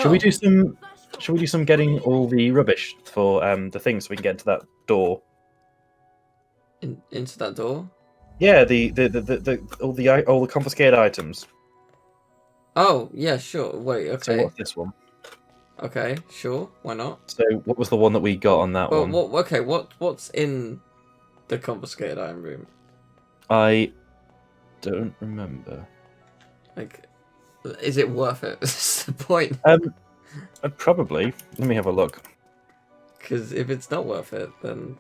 Should we do some? Should we do some getting all the rubbish for the thing so we can get into that door? Into that door? Yeah, all the confiscated items. Oh yeah, sure. Wait, okay. So what's this one? Okay, sure. Why not? So what was the one that we got on that one? Okay, what's in the confiscated item room? I don't remember. Like, is it worth it? That's the point. Probably. Let me have a look. Because if it's not worth it, then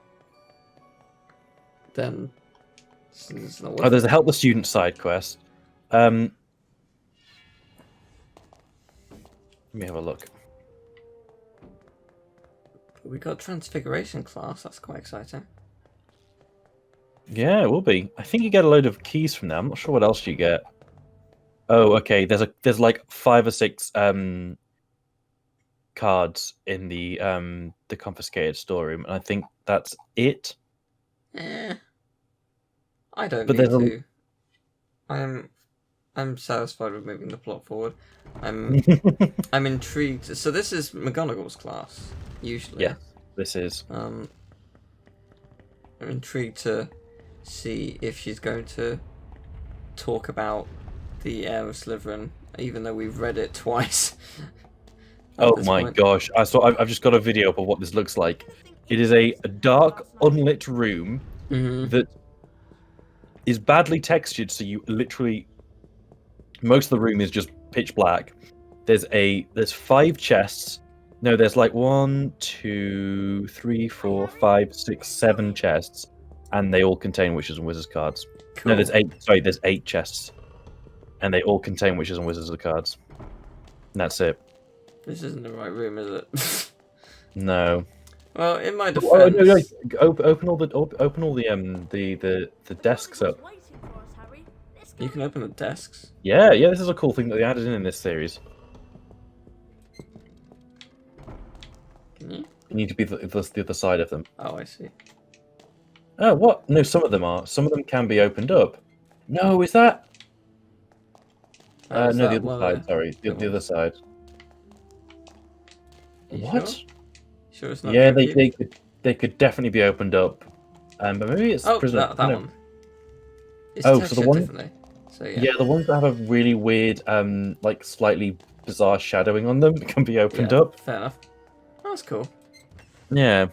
it's not worth There's it. a help the student side quest. Let me have a look. We got Transfiguration class. That's quite exciting. Yeah, it will be. I think you get a load of keys from there. I'm not sure what else you get. Oh, okay. There's like 5 or 6 cards in the confiscated storeroom, and I think that's it. I don't But need there's to. I'm satisfied with moving the plot forward. I'm intrigued. So this is McGonagall's class, usually. Yeah, this is. I'm intrigued to see if she's going to talk about the Heir of Slytherin, even though we've read it twice. Oh my gosh! I've just got a video up of what this looks like. It is a dark, unlit room that is badly textured, so you literally most of the room is just pitch black. There's 5 chests. No, there's like 1, 2, 3, 4, 5, 6, 7 chests, and they all contain witches and wizards cards. Cool. No, there's 8. Sorry, there's 8 chests, and they all contain witches and wizards cards. And that's it. This isn't the right room, is it? No. Well, in my defense, no. Open all the desks up. You can open the desks. Yeah. This is a cool thing that they added in this series. Can you? You need to be the other side of them. Oh, I see. Oh, what? No, some of them are. Some of them can be opened up. No, is that? No, the other side. Sorry, the other side. What? Sure it's not. Yeah, they could definitely be opened up. But maybe it's prisoner. that one. It's so the one. differently. So yeah. Yeah, the ones that have a really weird, like slightly bizarre shadowing on them can be opened up. Fair enough. That's cool. Yeah.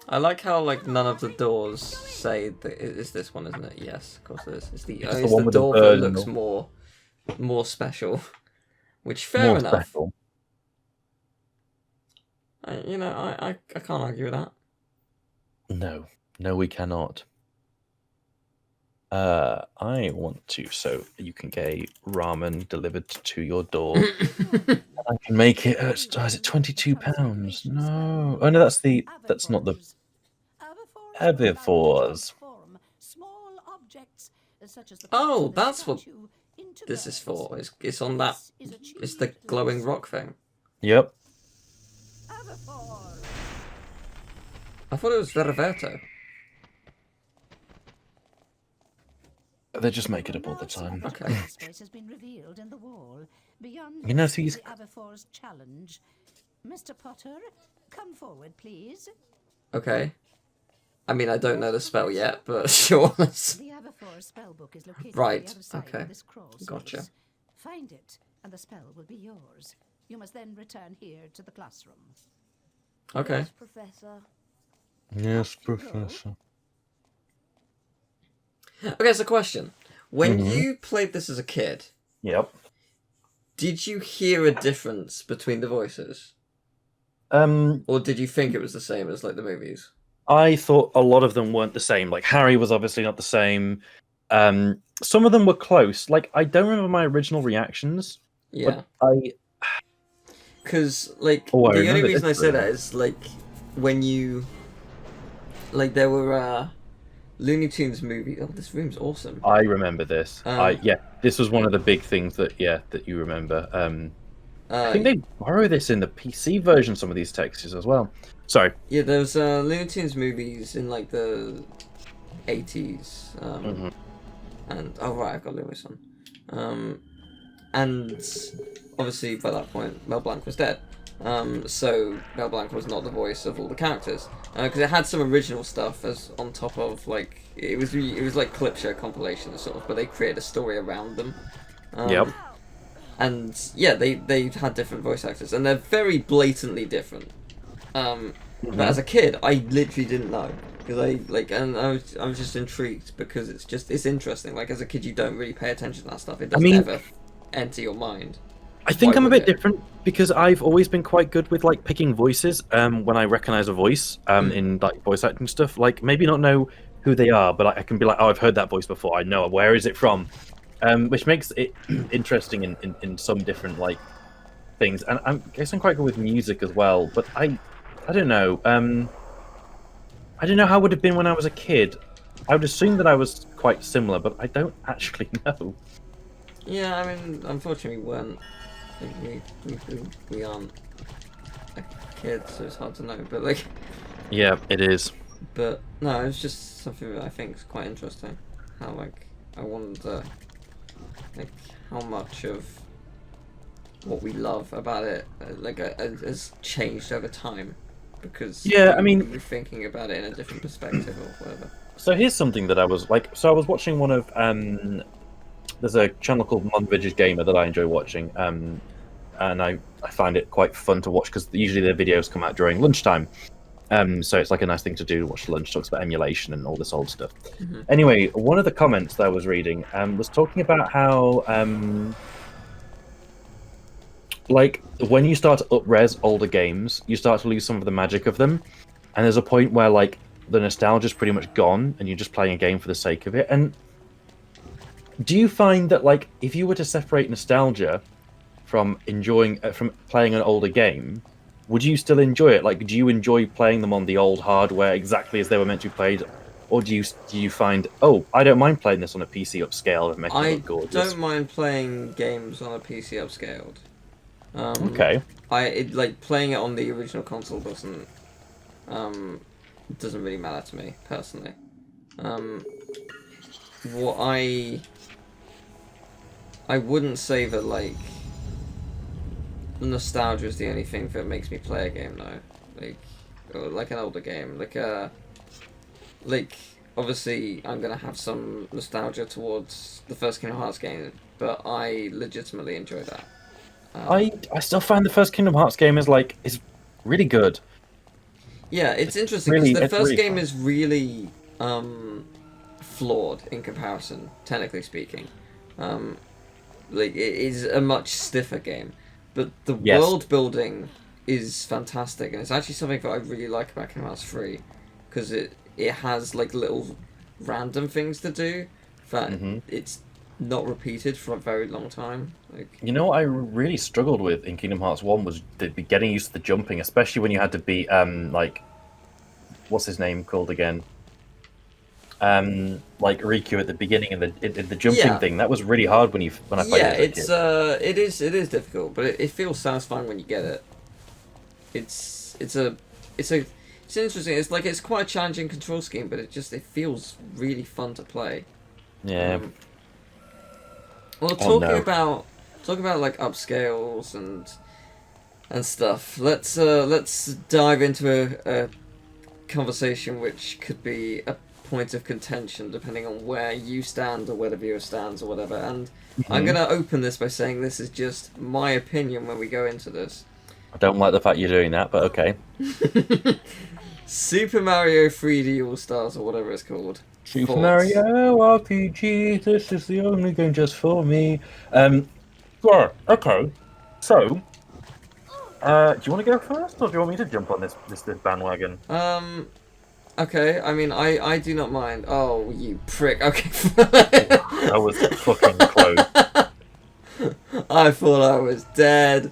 I like how like none of the doors say that it's this one, isn't it? Yes, of course it is. It's the door that looks more special, which fair enough. Special. I can't argue with that. No, we cannot. I want to, so you can get a ramen delivered to your door. I can make it. Is it £22? No. Oh no, that's not the herbivores. Oh, that's what this is for. It's on that. It's the glowing rock thing. Yep. I thought it was Veriverto. They just make it up all the time. Okay. You know, these. Challenge. Mr. Potter, come forward, please. Okay. I mean, I don't know the spell yet, but sure. The Aberforth spellbook is located Right. on the other side Okay. of this crawl space. Gotcha. Find it, and the spell will be yours. You must then return here to the classroom. Okay. Yes, Professor. Yes, Professor. Okay, so question. When you played this as a kid, Yep. did you hear a difference between the voices? Or did you think it was the same as like the movies? I thought a lot of them weren't the same. Like Harry was obviously not the same. Some of them were close. Like I don't remember my original reactions. Yeah. But Because like I the only remember reason I this say room. that is like when you like there were Looney Tunes movie. Oh, this room's awesome. I remember this. This was one of the big things that you remember. I think they borrow this in the PC version. Some of these textures as well. Sorry. Yeah, there was Looney Tunes movies in like the 80s. And oh right, I've got Lewis on. and obviously by that point Mel Blanc was dead. So Mel Blanc was not the voice of all the characters because it had some original stuff as on top of like it was like clip show compilation sort of, but they created a story around them. Yep. And yeah, they had different voice actors, and they're very blatantly different. But as a kid, I literally didn't know because I was just intrigued because it's interesting. Like as a kid, you don't really pay attention to that stuff. It doesn't ever enter your mind. I think I'm a bit different because I've always been quite good with like picking voices when I recognize a voice in like voice acting stuff. Like maybe not know who they are, but I can be like, oh, I've heard that voice before. I know where is it from, which makes it interesting in some different like things. And I guess I'm quite good with music as well. But I don't know. I don't know how it would have been when I was a kid. I would assume that I was quite similar, but I don't actually know. Yeah, I mean, unfortunately, we weren't. We aren't a kid, so it's hard to know. But like, yeah, it is. But no, it's just something that I think is quite interesting. How like I wonder, like how much of what we love about it has changed over time because I mean, we're thinking about it in a different perspective or whatever. So here's something that I was like. So I was watching one of there's a channel called Monvidge's Gamer that I enjoy watching, and I find it quite fun to watch because usually their videos come out during lunchtime. So it's like a nice thing to do to watch lunch. Talks about emulation and all this old stuff. Anyway, one of the comments that I was reading was talking about how like when you start to up-res older games, you start to lose some of the magic of them, and there's a point where like the nostalgia's pretty much gone, and you're just playing a game for the sake of it. And do you find that like if you were to separate nostalgia from enjoying from playing an older game, would you still enjoy it? Like, do you enjoy playing them on the old hardware exactly as they were meant to be played, or do you find, oh, I don't mind playing this on a PC upscaled and making it look gorgeous? I don't mind playing games on a PC upscaled. Okay. Like playing it on the original console doesn't really matter to me personally. What I wouldn't say that like nostalgia is the only thing that makes me play a game though. Like an older game. Like obviously I'm gonna have some nostalgia towards the first Kingdom Hearts game, but I legitimately enjoy that. I still find the first Kingdom Hearts game is really good. Yeah, it's interesting because the first game is really flawed in comparison, technically speaking. Like it is a much stiffer game, but the world building is fantastic, and it's actually something that I really like about Kingdom Hearts 3 because it has like little random things to do that it's not repeated for a very long time. Like, you know what I really struggled with in Kingdom Hearts 1 was getting used to the jumping, especially when you had to beat like what's his name called again? Like Riku at the beginning and the jumping thing. That was really hard when I played it as a kid. It is difficult, but it feels satisfying when you get it. It's interesting. It's quite a challenging control scheme, but it feels really fun to play. Yeah. Well, talking about like upscales and stuff. Let's dive into a conversation which could be a point of contention depending on where you stand or where the viewer stands or whatever. And I'm gonna open this by saying this is just my opinion when we go into this. I don't like the fact you're doing that, but okay. Super Mario 3D All Stars or whatever it's called. Super Mario RPG, this is the only game just for me. Well, okay. So, do you want to go first, or do you want me to jump on this bandwagon? Okay, I mean, I do not mind. Oh, you prick. Okay. That was fucking close. I thought I was dead.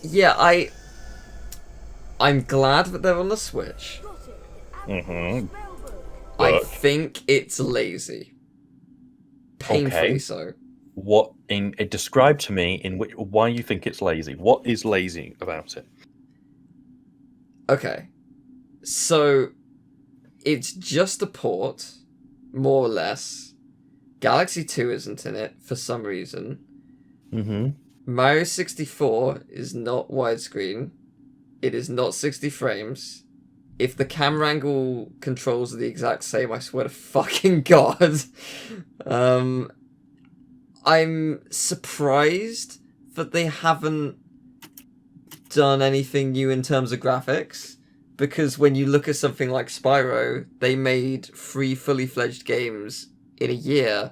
Yeah, I'm glad that they're on the Switch. I think it's lazy. Painfully so. Describe to me why you think it's lazy. What is lazy about it? Okay. So it's just a port, more or less, Galaxy 2 isn't in it for some reason. Mm-hmm. Mario 64 is not widescreen. It is not 60 frames. If the camera angle controls are the exact same, I swear to fucking God. I'm surprised that they haven't done anything new in terms of graphics, because when you look at something like Spyro, they made 3 fully fledged games in a year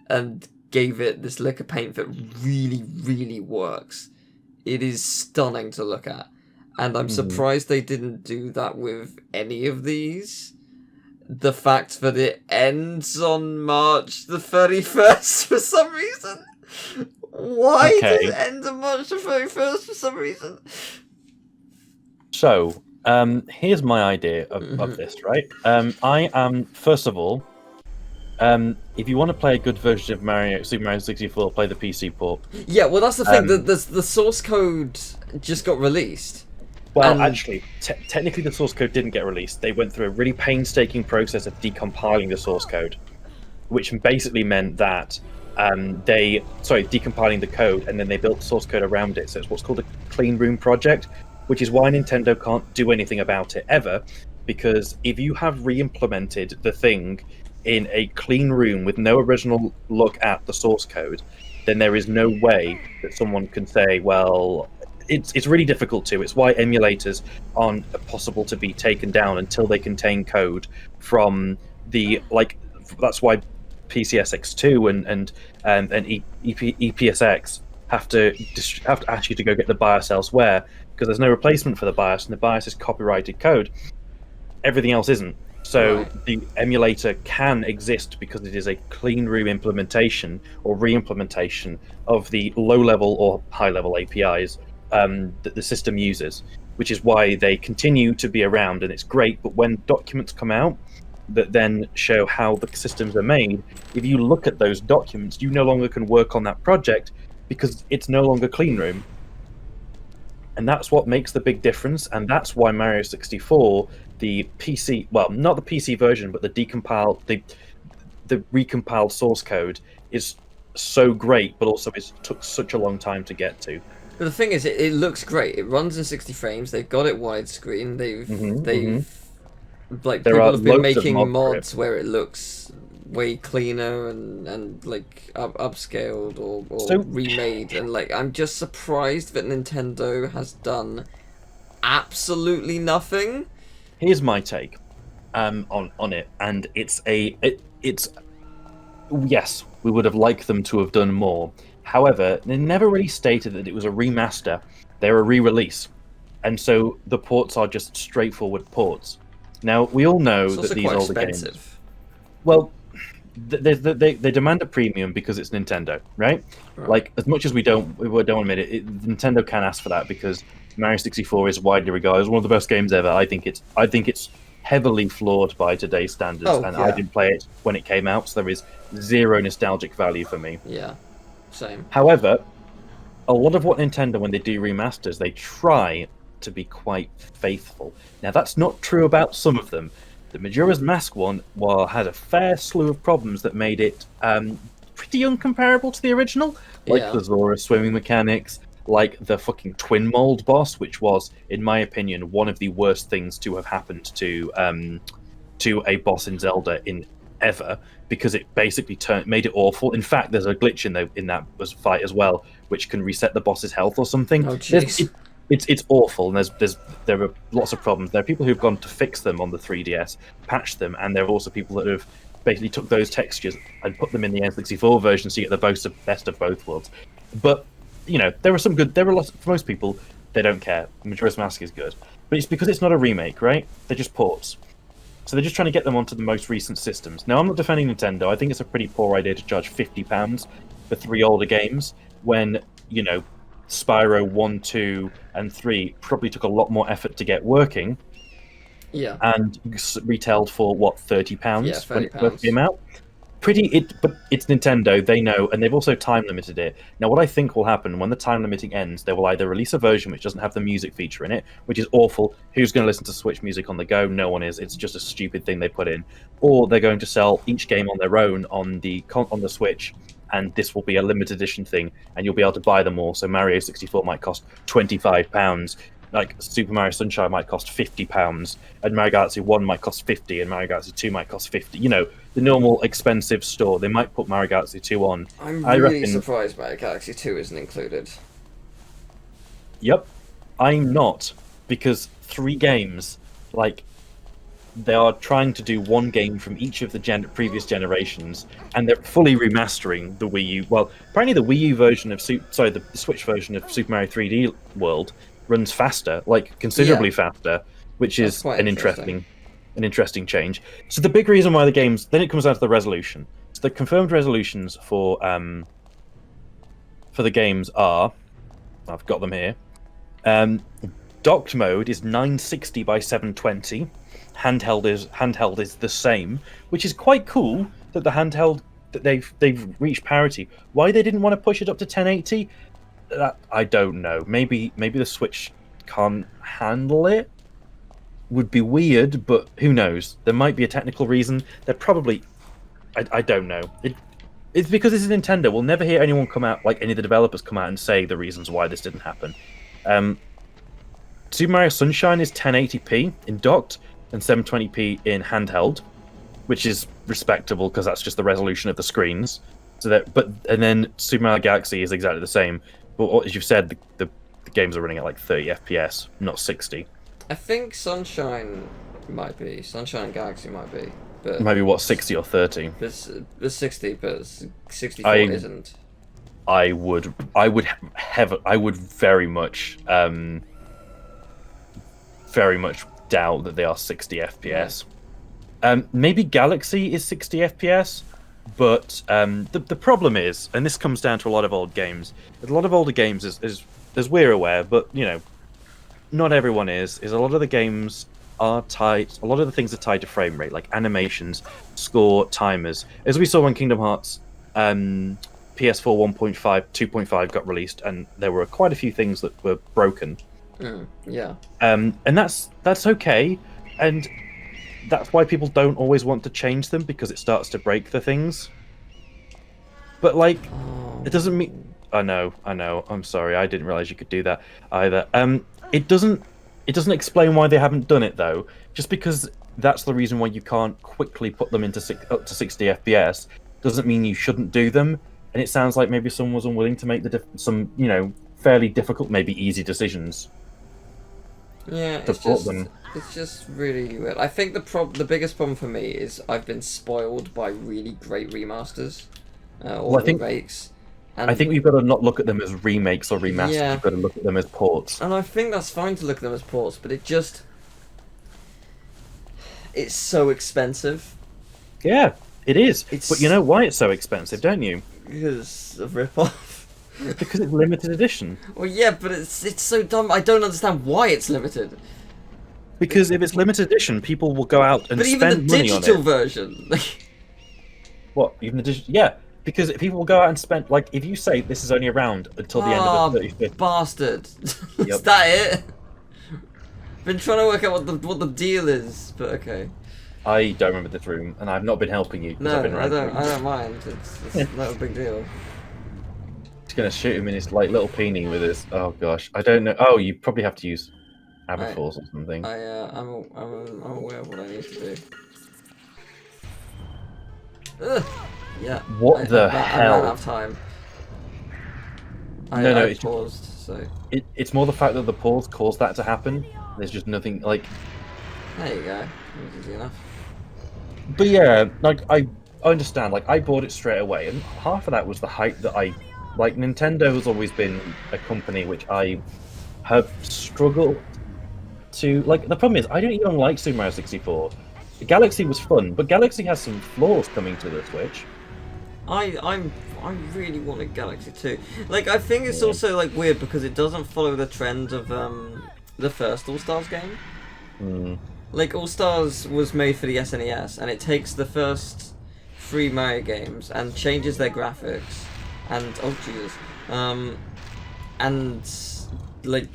and gave it this lick of paint that really, really works. It is stunning to look at. And I'm surprised they didn't do that with any of these. The fact that it ends on March the 31st for some reason. Why does it end on March the 31st for some reason? So, here's my idea of this, right? I am, first of all, if you want to play a good version of Super Mario 64, play the PC port. Yeah, well, that's the thing. The source code just got released. Well, actually, technically the source code didn't get released. They went through a really painstaking process of decompiling the source code, which basically meant that decompiling the code, and then they built source code around it. So it's what's called a clean room project, which is why Nintendo can't do anything about it ever, because if you have re-implemented the thing in a clean room with no original look at the source code, then there is no way that someone can say, well, it's really difficult to. It's why emulators aren't possible to be taken down until they contain code from the, like, that's why PCSX2 and EPSX have to ask you to go get the BIOS elsewhere, because there's no replacement for the BIOS, and the BIOS is copyrighted code. Everything else isn't. So the emulator can exist because it is a clean room implementation or re-implementation of the low-level or high-level APIs that the system uses, which is why they continue to be around, and it's great. But when documents come out that then show how the systems are made, if you look at those documents, you no longer can work on that project because it's no longer clean room. And that's what makes the big difference, and that's why Mario 64, the PC, well, not the PC version, but the recompiled source code is so great, but also it took such a long time to get to. But the thing is, it looks great. It runs in 60 frames. They've got it widescreen. Like, people have been making mods where it looks way cleaner and like upscaled or remade, and like, I'm just surprised that Nintendo has done absolutely nothing. Here's my take on it, and it's yes, we would have liked them to have done more. However, they never really stated that it was a remaster. They're a re-release, and so the ports are just straightforward ports. Now, we all know that these older games, well, they demand a premium because it's Nintendo, right? Like, as much as we don't admit it, Nintendo can ask for that, because Mario 64 is widely regarded as one of the best games ever. I think it's heavily flawed by today's standards, I didn't play it when it came out, so there is zero nostalgic value for me. Yeah, same. However, a lot of what Nintendo, when they do remasters, they try to be quite faithful. Now, that's not true about some of them. The Majora's Mask one had a fair slew of problems that made it pretty uncomparable to the original, like the Zora swimming mechanics, like the fucking twin mold boss, which was, in my opinion, one of the worst things to have happened to a boss in Zelda ever, because it basically made it awful. In fact, there's a glitch in that fight as well, which can reset the boss's health or something. Oh, jeez. It's awful, and there are lots of problems. There are people who've gone to fix them on the 3DS, patched them, and there are also people that have basically took those textures and put them in the N64 version, so you get the best of both worlds. But there are lots. For most people, they don't care. Majora's Mask is good, but it's because it's not a remake, right? They're just ports. So they're just trying to get them onto the most recent systems. Now, I'm not defending Nintendo. I think it's a pretty poor idea to charge £50 for 3 older games when Spyro 1, 2, and 3 probably took a lot more effort to get working. Yeah. And retailed for what, £30 when it first came out? But it's Nintendo, they know, and they've also time limited it. Now, what I think will happen when the time limiting ends, they will either release a version which doesn't have the music feature in it, which is awful. Who's going to listen to Switch music on the go? No one is. It's just a stupid thing they put in. Or they're going to sell each game on their own on the Switch, and this will be a limited edition thing, and you'll be able to buy them all. So Mario 64 might cost £25. Like Super Mario Sunshine might cost £50, and Mario Galaxy 1 might cost 50, and Mario Galaxy 2 might cost 50. You know, the normal expensive store. They might put Mario Galaxy 2 on. I'm really surprised Mario Galaxy 2 isn't included. Yep. I'm not, because 3 games, like, they are trying to do one game from each of the previous generations, and they're fully remastering the Wii U. Well, apparently the Wii U version of the Switch version of Super Mario 3D World runs faster, like considerably faster, which is an interesting change. So the big reason why the games, then it comes down to the resolution. So the confirmed resolutions for the games are, I've got them here. Docked mode is 960 by 720. Handheld is the same, which is quite cool that the handheld that they've reached parity. Why they didn't want to push it up to 1080? I don't know. Maybe the Switch can't handle it. Would be weird, but who knows? There might be a technical reason. They're probably, I don't know. It's because this is Nintendo. We'll never hear anyone come out, like any of the developers come out and say the reasons why this didn't happen. Super Mario Sunshine is 1080p in docked and 720p in handheld, which is respectable because that's just the resolution of the screens. And then Super Mario Galaxy is exactly the same. But as you've said, the games are running at like 30 FPS, not 60. I think Sunshine and Galaxy might be. But maybe what, 60 or 30? It's 60, but 64 isn't. I would very much doubt that they are 60 FPS. Maybe Galaxy is 60 FPS. But the problem is, and this comes down to a lot of old games, a lot of older games, as we're aware, but, you know, not everyone is a lot of the games are tied, a lot of the things are tied to frame rate, like animations, score, timers. As we saw when Kingdom Hearts PS4 1.5, 2.5 got released, and there were quite a few things that were broken. Yeah. And that's okay, and that's why people don't always want to change them, because it starts to break the things. But, like, it doesn't mean... I know. I'm sorry. I didn't realize you could do that either. It doesn't explain why they haven't done it, though. Just because that's the reason why you can't quickly put them into up to 60 FPS doesn't mean you shouldn't do them. And it sounds like maybe someone was unwilling to make some, you know, fairly difficult, maybe easy decisions. Yeah, it's just really weird. I think the biggest problem for me is I've been spoiled by really great remasters, or remakes. And I think we've got to not look at them as remakes or remasters. Yeah. We've got to look at them as ports. And I think that's fine to look at them as ports, but it's so expensive. Yeah, it is. But you know why it's so expensive, don't you? Because of rip-off. Because it's limited edition. Well, yeah, but it's so dumb. I don't understand why it's limited. Because if it's limited edition, people will go out and spend money on it. But even the digital version. What? Even the digital? Yeah, because people will go out and spend. Like, if you say this is only around until the end of the 35th. Bastard! Is that it? Been trying to work out what the deal is, but okay. I don't remember this room, and I've not been helping you. No, I don't mind. It's not a big deal. He's gonna shoot him in his like little peenie with his. Oh gosh, I don't know. Oh, you probably have to use Aberforce or something. I'm aware of what I need to do. Ugh. Yeah. What the hell? I don't have time. I paused. So it's more the fact that the pause caused that to happen. There's just nothing like. There you go. Easy enough. But yeah, like I understand. Like I bought it straight away, and half of that was the hype that I. Like, Nintendo has always been a company which I have struggled to... Like, the problem is, I don't even like Super Mario 64. Galaxy was fun, but Galaxy has some flaws coming to the Switch. I really wanted Galaxy 2. Like, I think it's also, like, weird because it doesn't follow the trend of the first All-Stars game. Like, All-Stars was made for the SNES, and it takes the first 3 Mario games and changes their graphics, and oh Jesus, and like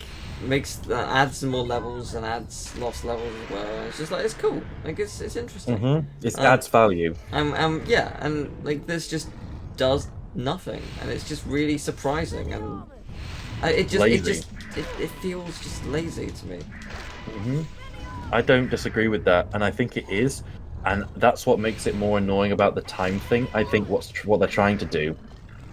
adds more levels and adds lost levels as well. It's just like, it's cool. Like, it's interesting. It adds value. Yeah, and like this just does nothing, and it's just really surprising, and it feels just lazy to me. I don't disagree with that, and I think it is, and that's what makes it more annoying about the time thing. I think what they're trying to do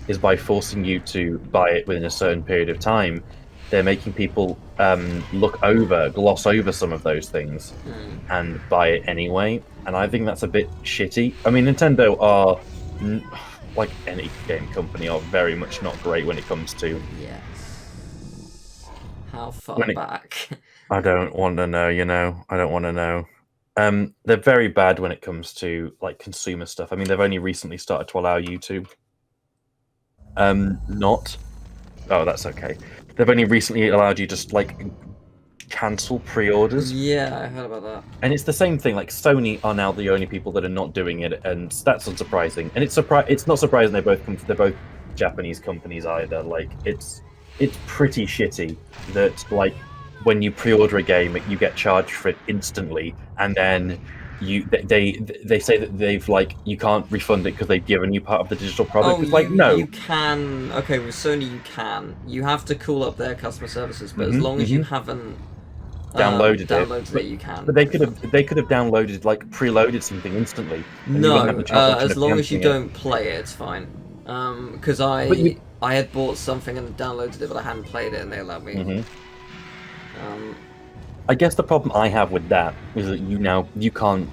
is, by forcing you to buy it within a certain period of time, they're making people gloss over some of those things and buy it anyway, and I think that's a bit shitty. I mean, Nintendo are, like any game company, are very much not great when it comes to... Yes. How far back? I don't want to know, I don't want to know. They're very bad when it comes to like consumer stuff. I mean, they've only recently started to allow you to oh, that's okay. They've only recently allowed you to like cancel pre-orders. Yeah, I heard about that. And it's the same thing. Like, Sony are now the only people that are not doing it, and that's unsurprising. And it's not surprising they're both Japanese companies either. Like, it's pretty shitty that, like, when you pre-order a game, you get charged for it instantly, and then they say that they've, like, you can't refund it because they've given you part of the digital product. Oh, it's like, no. You can. Okay, with Sony you can. You have to call up their customer services, but as long as you haven't downloaded it, you can. But they could have downloaded, like, preloaded something instantly. No, as long as you don't play it, it's fine. Because I had bought something and downloaded it, but I hadn't played it, and they allowed me. I guess the problem I have with that is that you can't.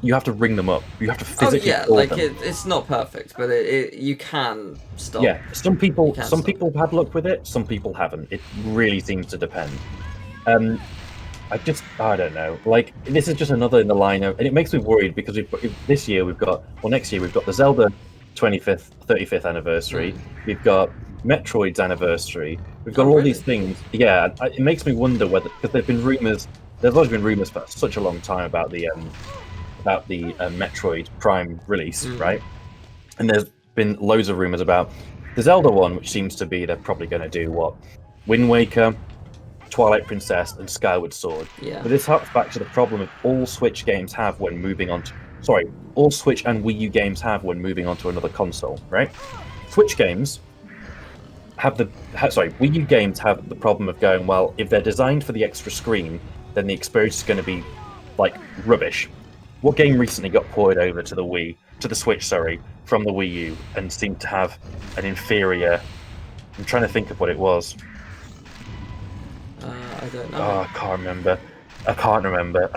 You have to ring them up. You have to physically call them. It's not perfect, but you can stop. Yeah, some people have had luck with it. Some people haven't. It really seems to depend. I don't know. Like, this is just another in the lineup, and it makes me worried because next year we've got the Zelda 25th, 35th anniversary. We've got Metroid's anniversary. We've got all these things. Yeah, it makes me wonder whether, because there's always been rumors for such a long time about the Metroid Prime release, right? And there's been loads of rumors about the Zelda one, which seems to be they're probably going to do Wind Waker, Twilight Princess, and Skyward Sword. Yeah. But this harks back to the problem that all Switch games have when moving on to... all Switch and Wii U games have when moving on to another console, right? Switch games Wii U games have the problem of going, well, if they're designed for the extra screen, then the experience is going to be, like, rubbish. What game recently got ported over to the Switch, from the Wii U, and seemed to have an inferior... I'm trying to think of what it was. I don't know. Oh, I can't remember.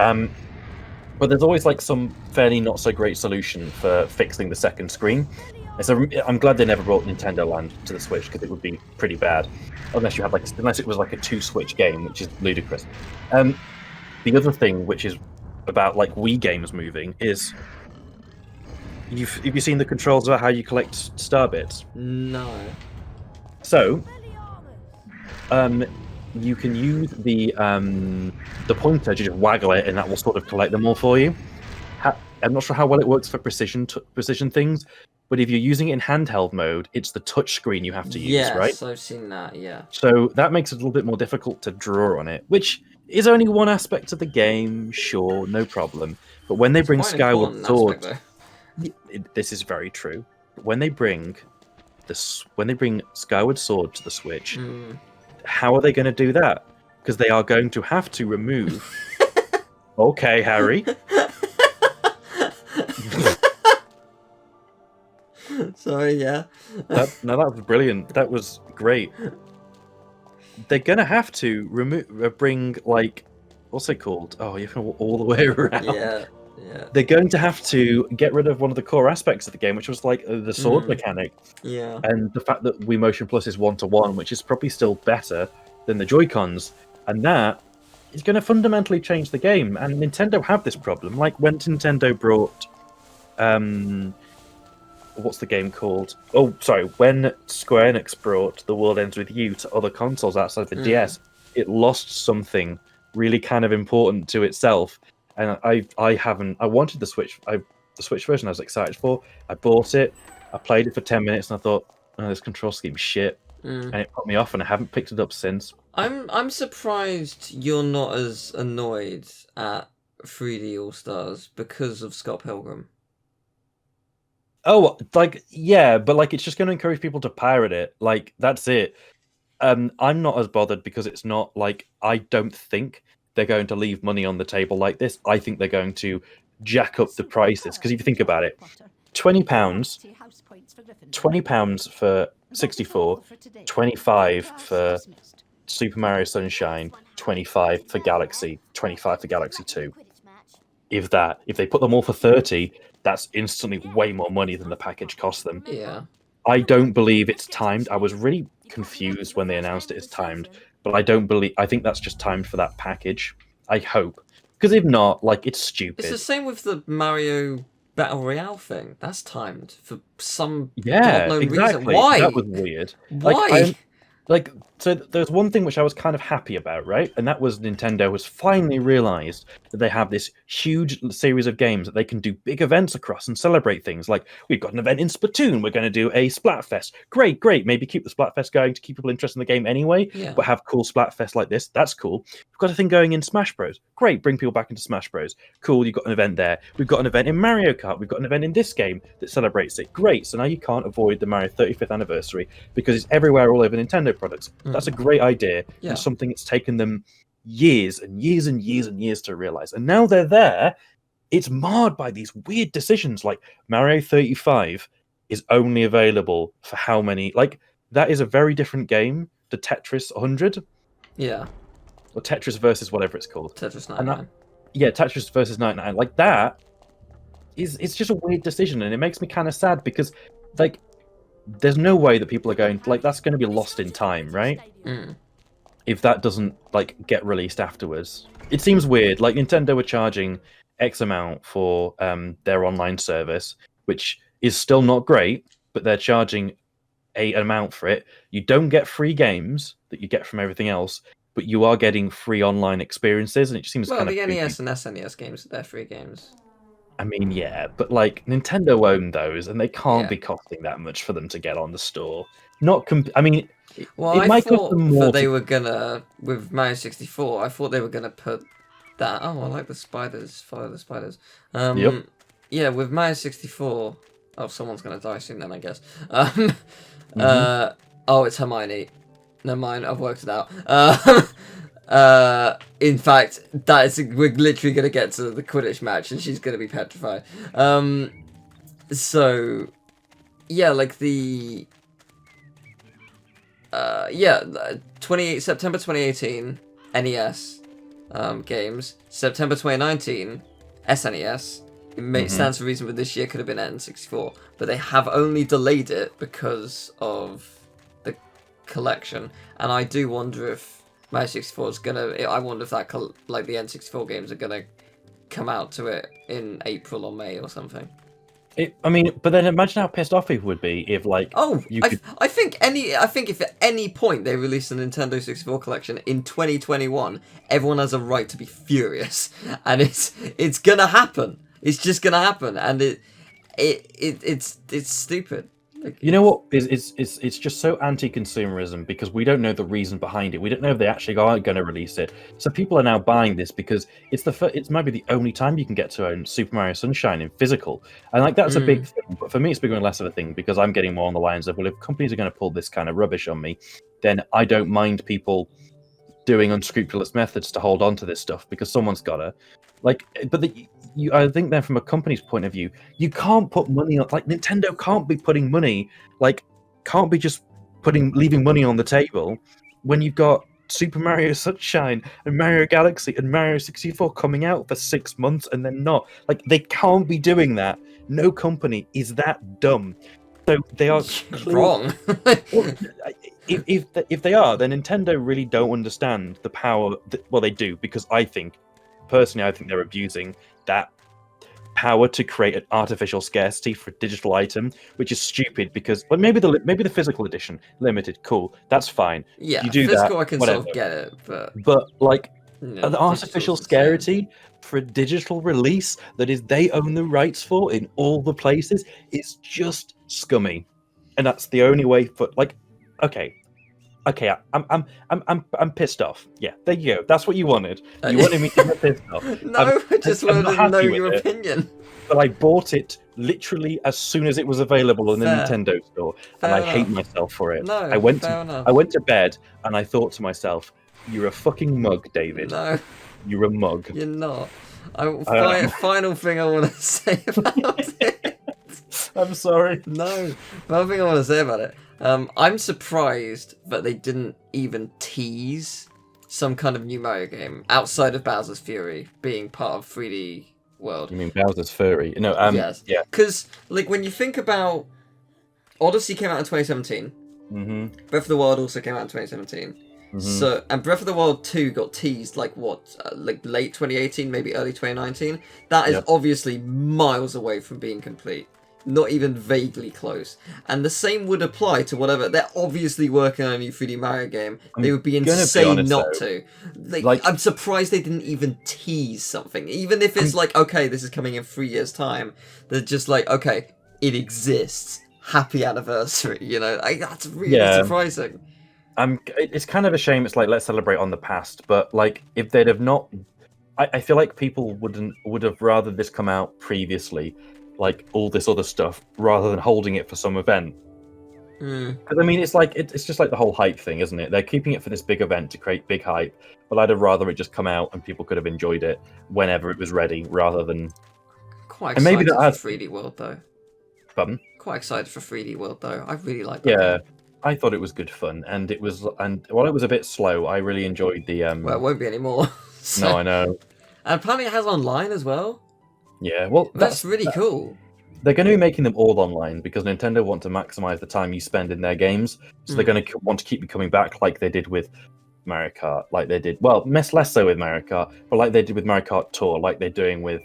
But there's always, like, some fairly not so great solution for fixing the second screen. And so I'm glad they never brought Nintendo Land to the Switch, because it would be pretty bad, unless it was like a 2-Switch game, which is ludicrous. The other thing, which is about, like, Wii games moving, is have you seen the controls about how you collect star bits? No. So, you can use the pointer to just waggle it, and that will sort of collect them all for you. I'm not sure how well it works for precision things, but if you're using it in handheld mode, it's the touch screen you have to use, right? Yes, I've seen that, yeah. So that makes it a little bit more difficult to draw on it, which is only one aspect of the game, sure, no problem. But when they bring Skyward Sword... This is very true. But when they bring Skyward Sword to the Switch, how are they going to do that? Because they are going to have to remove... Okay, Harry. Sorry, yeah. That was brilliant. That was great. They're gonna have to bring, like, what's it called? Oh, you can walk all the way around. Yeah. They're going to have to get rid of one of the core aspects of the game, which was, like, the sword mechanic. Yeah. And the fact that Wii Motion Plus is 1-to-1, which is probably still better than the Joy-Cons, and that is going to fundamentally change the game. And Nintendo have this problem. Like, when Nintendo brought... what's the game called? Oh, sorry. When Square Enix brought The World Ends With You to other consoles outside the DS, it lost something really kind of important to itself. And I wanted the Switch. the Switch version I was excited for. I bought it, I played it for 10 minutes, and I thought, oh, this control scheme's shit. And it put me off, and I haven't picked it up since. I'm surprised you're not as annoyed at 3D All Stars because of Scott Pilgrim. Oh, like, yeah, but like it's just going to encourage people to pirate it. Like, that's it. I'm not as bothered because it's not like, I don't think they're going to leave money on the table like this. I think they're going to jack up the prices, because if you think about it, £20, £20 for 64, 25 for Super Mario Sunshine, 25 for Galaxy, 25 for Galaxy 2. If they put them all for 30, that's instantly way more money than the package cost them. Yeah. I don't believe it's timed. I was really confused when they announced it as timed, but I think that's just timed for that package. I hope. Because if not, like, it's stupid. It's the same with the Mario Battle Royale thing. That's timed for some exactly. reason. Why? That was weird. Why? So there's one thing which I was kind of happy about, right? And that was Nintendo has finally realized that they have this huge series of games that they can do big events across and celebrate things. Like, we've got an event in Splatoon, we're going to do a Splatfest. Great. Maybe keep the Splatfest going to keep people interested in the game anyway, but have cool Splatfest like this. That's cool. We've got a thing going in Smash Bros. Great, bring people back into Smash Bros. Cool, you've got an event there. We've got an event in Mario Kart. We've got an event in this game that celebrates it. Great, so now you can't avoid the Mario 35th anniversary because it's everywhere all over Nintendo products. That's a great idea, and something it's taken them years and years and years and years to realize. And now they're there, it's marred by these weird decisions, like Mario 35 is only available for how many? Like, that is a very different game to Tetris 100. Yeah. Or Tetris versus whatever it's called. Tetris 99. Tetris versus 99. Like, that it's just a weird decision, and it makes me kind of sad because, like, there's no way that people are going, like, that's going to be lost in time, right? If that doesn't, like, get released afterwards. It seems weird. Like, Nintendo were charging X amount for their online service, which is still not great, but they're charging an amount for it. You don't get free games that you get from everything else, but you are getting free online experiences, and it just seems kind of... Well, the NES and SNES games, they're free games. I mean, yeah, but like Nintendo own those, and they can't be costing that much for them to get on the store. I mean, well, I thought that they were gonna, with Mario 64, I thought they were gonna put that. Oh, I like the spiders. Follow the spiders. Yep. Yeah, with Mario 64. Oh, someone's gonna die soon then, I guess. Oh, it's Hermione. Never mind, I've worked it out. In fact, we're literally gonna get to the Quidditch match, and she's gonna be petrified. So, yeah, like the, September 2018 NES games, September 2019 SNES. It stands to reason, but this year could have been N64, but they have only delayed it because of the collection, and I do wonder if Mario 64 is gonna. I wonder if the N64 games are gonna come out to it in April or May or something. I mean, but then imagine how pissed off people would be if, like, I think if at any point they release a Nintendo 64 collection in 2021, everyone has a right to be furious, and it's gonna happen. It's just gonna happen, and it's stupid. Like, you know what? It's just so anti-consumerism because we don't know the reason behind it. We don't know if they actually are going to release it. So people are now buying this because it's might be the only time you can get to own Super Mario Sunshine in physical, and like that's a big thing. But for me, it's becoming less of a thing because I'm getting more on the lines of, well, if companies are going to pull this kind of rubbish on me, then I don't mind people doing unscrupulous methods to hold on to this stuff because someone's gotta. Like, but I think then from a company's point of view, you can't put money on, like, Nintendo can't be putting money, like, can't be just leaving money on the table when you've got Super Mario Sunshine and Mario Galaxy and Mario 64 coming out for 6 months and then not. Like, they can't be doing that. No company is that dumb. So they are wrong. If they are, then Nintendo really don't understand the power. Well, they do, because I think they're abusing that power to create an artificial scarcity for a digital item, which is stupid. Because, well, maybe the physical edition limited, cool, that's fine. Yeah, you do physical, that, I can whatever. sort of get it, but like, Yeah, the artificial scarcity for a digital release that is they own the rights for in all the places is just scummy, and that's the only way for like, okay, I'm pissed off. Yeah, there you go. That's what you wanted. You wanted me to get pissed off. No, I just I'm wanted not to know happy with your it, opinion. but I bought it literally as soon as it was available in the Fair. Nintendo store, and I hate myself for it. No, I went enough. I went to bed and I thought to myself, "You're a fucking mug, David. No, You're a mug." you're not. Final thing I want to say about it. I'm sorry. No, final thing I want to say about it. I'm surprised that they didn't even tease some kind of new Mario game outside of Bowser's Fury being part of 3D World. You mean Bowser's Furry? No, yes. Yeah. Because, like, when you think about... Odyssey came out in 2017. Mm-hmm. Breath of the Wild also came out in 2017. Mm-hmm. So, and Breath of the Wild 2 got teased, like, what? Like, late 2018, maybe early 2019? That is obviously miles away from being complete. Not even vaguely close. And the same would apply to whatever. They're obviously working on a new 3D Mario game. They would be insane not to. Like, I'm surprised they didn't even tease something. Even if it's like, okay, this is coming in 3 years' time. They're just like, okay, it exists. Happy anniversary, you know? That's really surprising. It's kind of a shame. It's like, let's celebrate on the past. But, like, if they'd have not... I feel like people would have rather this come out previously, like all this other stuff, rather than holding it for some event. Because I mean, it's like it's just like the whole hype thing, isn't it? They're keeping it for this big event to create big hype, but I'd have rather it just come out and people could have enjoyed it whenever it was ready, rather than. Quite excited maybe for 3D World though. Pardon? Quite excited for 3D World though. I really like that. Yeah, game. I thought it was good fun, and while it was a bit slow, I really enjoyed the. Well, it won't be anymore. So... No, I know. And apparently it has online as well. Yeah, well, that's really cool. They're going to be making them all online because Nintendo want to maximize the time you spend in their games. So they're going to want to keep you coming back, like they did with Mario Kart, like they did, well, less so with Mario Kart, but like they did with Mario Kart Tour, like they're doing with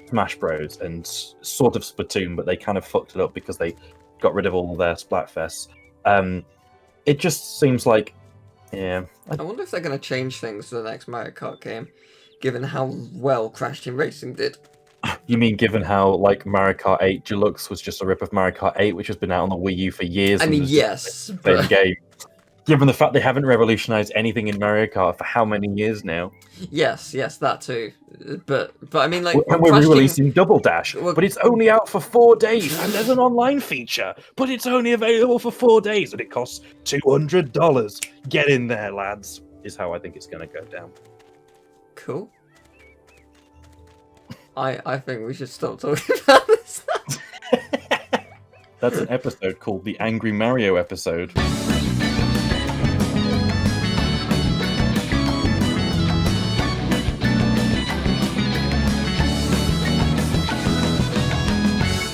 Smash Bros. And sort of Splatoon, but they kind of fucked it up because they got rid of all their Splatfests. It just seems like, yeah. I wonder if they're going to change things for the next Mario Kart game, given how well Crash Team Racing did. You mean given how, like, Mario Kart 8 Deluxe was just a rip of Mario Kart 8, which has been out on the Wii U for years? I mean, yes. But... game. Given the fact they haven't revolutionized anything in Mario Kart for how many years now? Yes, that too. But I mean, like... And we're re-releasing Double Dash, but it's only out for 4 days, and there's an online feature, but it's only available for 4 days, and it costs $200. Get in there, lads, is how I think it's going to go down. Cool. I think we should stop talking about this. That's an episode called the Angry Mario episode.